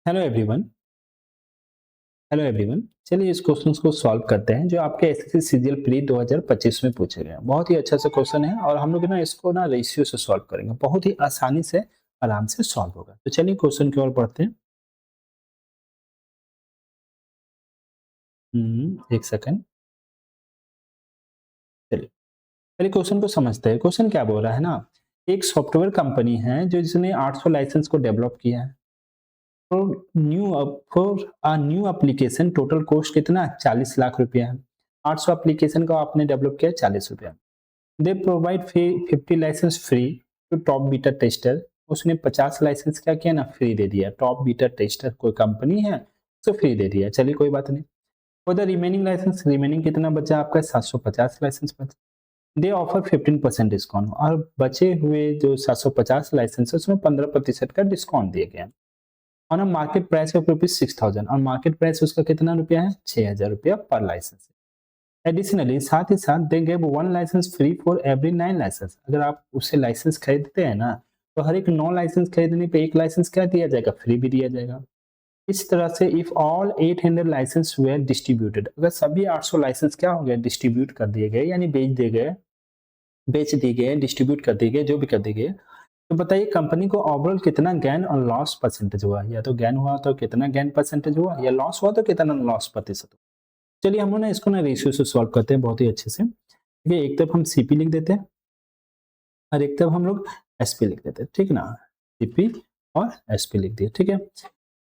Hello everyone. Hello everyone, चलिए इस question को सॉल्व करते हैं जो आपके एसएससी सीजीएल प्री 2025 में पूछे गए हैं। बहुत ही अच्छा सा क्वेश्चन है और हम लोग ना इसको ना रेशियो से सॉल्व करेंगे। बहुत ही आसानी से आराम से सॉल्व होगा। तो चलिए क्वेश्चन की ओर बढ़ते हैं। एक सेकंड। चलिए पहले क्वेश्चन को समझते हैं। क्वेश्चन क्या बोल रहा है ना, एक सॉफ्टवेयर कंपनी है जो जिसने 800 लाइसेंस को डेवलप किया है। For new application total cost कितना 40 लाख रुपया है। 800 एप्लीकेशन का आपने डेवलप किया 40 रुपया। They provide 50 licence free to top beta tester. उसने 50 लाइसेंस क्या किया ना, फ्री दे दिया। टॉप बीटा टेस्टर कोई कंपनी है, उसे फ्री दे दिया। चलिए कोई बात नहीं। For the remaining licence, remaining कितना बचा आपका, 750 लाइसेंस बचा। दे ऑफर 15% डिस्काउंट, और बचे हुए जो 750 लाइसेंस है उसमें 15% का डिस्काउंट दिया गया on a market price of ₹6000। और मार्केट प्राइस उसका कितना रुपया है, 6000 रुपया पर लाइसेंस। एडिशनली साथ ही साथ they give one licence free for every 9 licence. अगर आप उससे लाइसेंस खरीदते हैं ना, तो हर एक 9 लाइसेंस खरीदने पे एक लाइसेंस क्या दिया जाएगा, फ्री भी दिया जाएगा। इस तरह से if all 800 licence were distributed, अगर सभी 800 लाइसेंस क्या हो गए, डिस्ट्रीब्यूट कर दिए गए, यानी बेच दिए गए, डिस्ट्रीब्यूट कर दिए गए, जो भी कर दिए गए, तो बताइए कंपनी को ओवरऑल कितना गेन और लॉस परसेंटेज हुआ। या तो गेन हुआ तो कितना गेन परसेंटेज हुआ, या लॉस हुआ तो कितना लॉस प्रतिशत हुआ। चलिए हम लोग ना इसको ना रेशियो से सॉल्व करते हैं बहुत ही अच्छे से। देखिए एक तरफ हम सीपी लिख देते हैं और एक तरफ हम लोग एसपी लिख देते हैं, ठीक ना। सीपी और एसपी लिख दिए, ठीक है।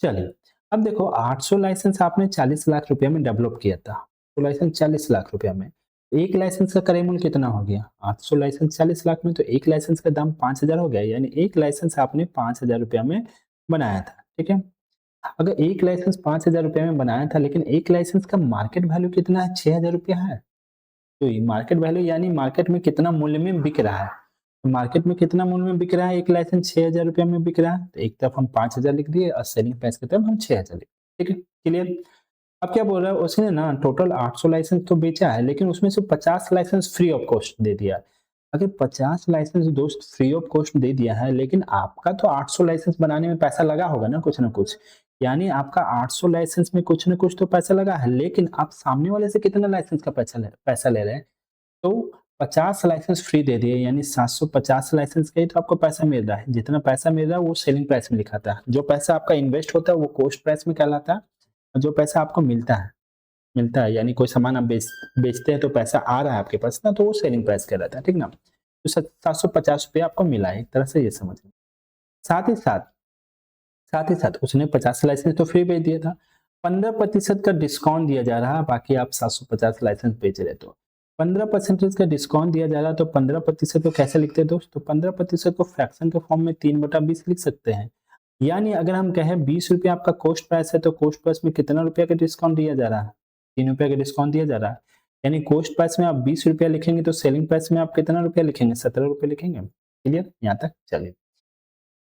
चलिए अब देखो 800 लाइसेंस आपने 40 लाख रुपया में डेवलप किया था। तो लाइसेंस 40 लाख रुपया में, एक लाइसेंस का क्रय मूल्य कितना हो गया, 800 लाइसेंस 40 लाख में, तो एक लाइसेंस का दाम 5000 हो गया। यानी एक लाइसेंस आपने 5000 रुपया में बनाया था, ठीक है। अगर एक लाइसेंस 5000 रुपया में बनाया था, लेकिन एक लाइसेंस का मार्केट वैल्यू कितना है, 6000 रुपया है। तो ये मार्केट वैल्यू यानी मार्केट में कितना मूल्य में बिक रहा है। तो मार्केट में कितना मूल्य में बिक रहा है, एक लाइसेंस 6000 रुपया में बिक रहा है। तो एक तरफ हम 5000 लिख दिए और सेलिंग प्राइस की तरफ हम 6000 लिख, ठीक है, क्लियर। अब क्या बोल रहा है, उसने ना टोटल 800 लाइसेंस तो बेचा है, लेकिन उसमें से 50 लाइसेंस फ्री ऑफ कॉस्ट दे दिया। अगर 50 लाइसेंस दोस्त फ्री ऑफ कॉस्ट दे दिया है, लेकिन आपका तो 800 लाइसेंस बनाने में पैसा लगा होगा ना कुछ। यानी आपका 800 लाइसेंस में कुछ ना कुछ तो पैसा लगा है, लेकिन आप सामने वाले से कितना लाइसेंस का पैसा ले रहे हैं। तो 50 लाइसेंस फ्री दे दिए, यानी 750 लाइसेंस का ही तो आपको पैसा मिल रहा है। जितना पैसा मिल रहा है वो सेलिंग प्राइस में लिखा था। जो पैसा आपका इन्वेस्ट होता है वो कॉस्ट प्राइस में कहलाता है। और जो पैसा आपको मिलता है यानी कोई सामान आप बेचते हैं तो पैसा आ रहा है आपके पास ना, तो वो सेलिंग प्राइस कहलाता है, ठीक ना। तो 750 रुपये आपको मिला है, एक तरह से ये समझिए। साथ ही साथ साथ ही साथ उसने 50 लाइसेंस तो फ्री बेच दिया था। 15% का डिस्काउंट दिया जा रहा है, बाकी आप 750 लाइसेंस बेच रहे तो 15% का डिस्काउंट दिया जा रहा है। तो 15% को कैसे लिखते हैं दोस्त, तो 15% को फ्रैक्शन के फॉर्म में 3/20 लिख सकते हैं। यानी अगर हम कहें 20 रुपया आपका कॉस्ट प्राइस है, तो कॉस्ट प्राइस में कितना रुपया का डिस्काउंट दिया जा रहा है, 3 रुपया का डिस्काउंट दिया जा रहा है। यानी कॉस्ट प्राइस में आप 20 रुपया लिखेंगे तो सेलिंग प्राइस में आप कितना रुपया लिखेंगे, 17 रुपये लिखेंगे। क्लियर यहाँ तक, चलिए।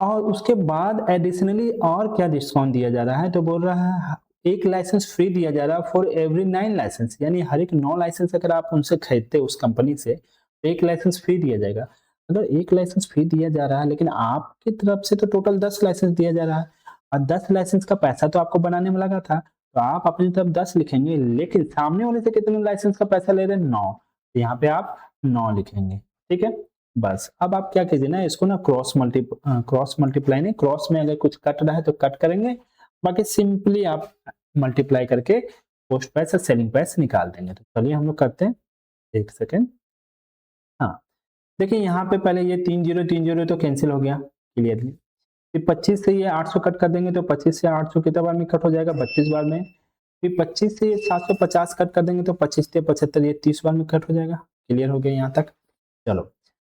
और उसके बाद एडिशनली और क्या डिस्काउंट दिया जा रहा है, तो बोल रहा है एक लाइसेंस फ्री दिया जा रहा है फॉर एवरी 9 लाइसेंस। यानी हर एक 9 लाइसेंस अगर आप उनसे खरीदते उस कंपनी से, तो एक लाइसेंस फ्री दिया जाएगा। अगर एक लाइसेंस फ्री दिया जा रहा है, लेकिन आपकी तरफ से तो टोटल 10 लाइसेंस दिया जा रहा है, और 10 लाइसेंस का पैसा तो आपको बनाने में लगा था, तो आप अपनी तरफ 10 लिखेंगे, लेकिन सामने वाले से कितने लाइसेंस का पैसा ले रहे हैं, 9। तो यहाँ पे आप 9 लिखेंगे, ठीक है। बस अब आप क्या कीजिए ना, इसको ना क्रॉस मल्टीप्लाई नहीं, क्रॉस में अगर कुछ कट रहा है तो कट करेंगे, बाकी सिंपली आप मल्टीप्लाई करके कॉस्ट प्राइस और सेलिंग प्राइस निकाल देंगे। तो चलिए हम लोग करते हैं, एक सेकेंड। हाँ, देखिए यहाँ पे पहले ये 30 तो कैंसिल हो गया क्लियरली। फिर 25 से ये 800 कट कर देंगे, तो 25 से 800 कितने बार में कट हो जाएगा, 32 बार में। फिर 25 से ये 750 कट कर देंगे, तो 25 से 75 ये 30 बार में कट हो जाएगा। क्लियर हो गया यहाँ तक, चलो।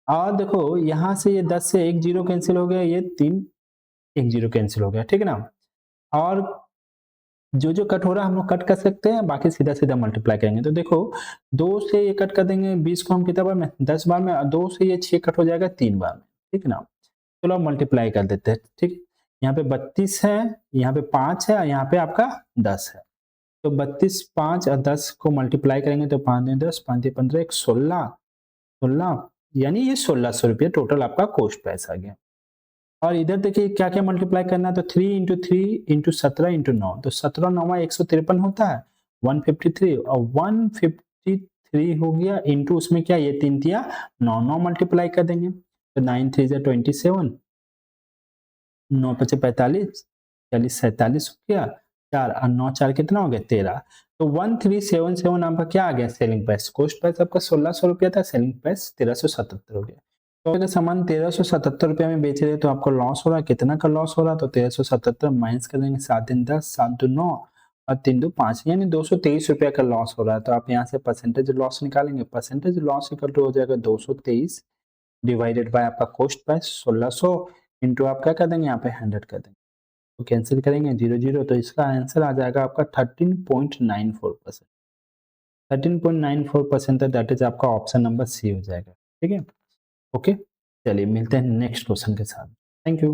और देखो यहाँ से ये 10 से 1 जीरो कैंसिल हो गया, ये 3 1 जीरो कैंसिल हो गया, ठीक है ना। और जो कट हो रहा है हम लोग कट कर सकते हैं, बाकी सीधा-सीधा मल्टीप्लाई करेंगे। तो देखो 2 से ये कट कर देंगे, 20 को हम कितने बार में, 10 बार में, 2 से ये 6 कट हो जाएगा 3 बार में, ठीक है ना। चलो अब मल्टीप्लाई कर देते हैं, ठीक। यहाँ पे 32 है, यहाँ पे 5 है और यहाँ पे आपका 10 है। तो 32, 5 और 10 को मल्टीप्लाई करेंगे तो 5 दूनी 10, 5 तिया 15, 1 16, 16, यानी ये 1600 रुपये टोटल आपका कॉस्ट प्राइस आ गया। और इधर देखिए क्या क्या मल्टीप्लाई करना है, तो 3 इंटू 3 इंटू 17 इंटू 9, तो 17 9 153 होता है 153, और 153 हो गया इंटू उसमें क्या ये 3 तिया 9 9 मल्टीप्लाई कर देंगे, तो 9 3 जा 27, 9 5 45, 40 47 हो गया 4 और 9 4 कितना हो गया 13, तो 1377 आपका क्या आ गया सेलिंग प्राइस। कॉस्ट प्राइस आपका 1600 रुपया था, सेलिंग प्राइस 1377 हो गया। तो अगर सामान 1377 रुपया में बेच रहे हैं तो आपको लॉस हो रहा है, कितना का लॉस हो रहा है, तो 1377 माइनस कर देंगे, 7 दिन 10, 7 दो 9 और 3 दो 5, यानी 223 रुपया का लॉस हो रहा है। तो आप यहाँ से परसेंटेज लॉस निकालेंगे, परसेंटेज लॉस इक्वल टू हो जाएगा 223 डिवाइडेड बाय आपका कॉस्ट प्राइस 1600 इंटू आप क्या कर देंगे यहाँ पे 100 कर देंगे, तो कैंसिल करेंगे 0 0, तो इसका आंसर आ जाएगा आपका 13.94%। 13.94% दैट इज आपका ऑप्शन नंबर सी हो जाएगा। ठीक है, ओके, चलिए मिलते हैं नेक्स्ट क्वेश्चन के साथ। Thank you.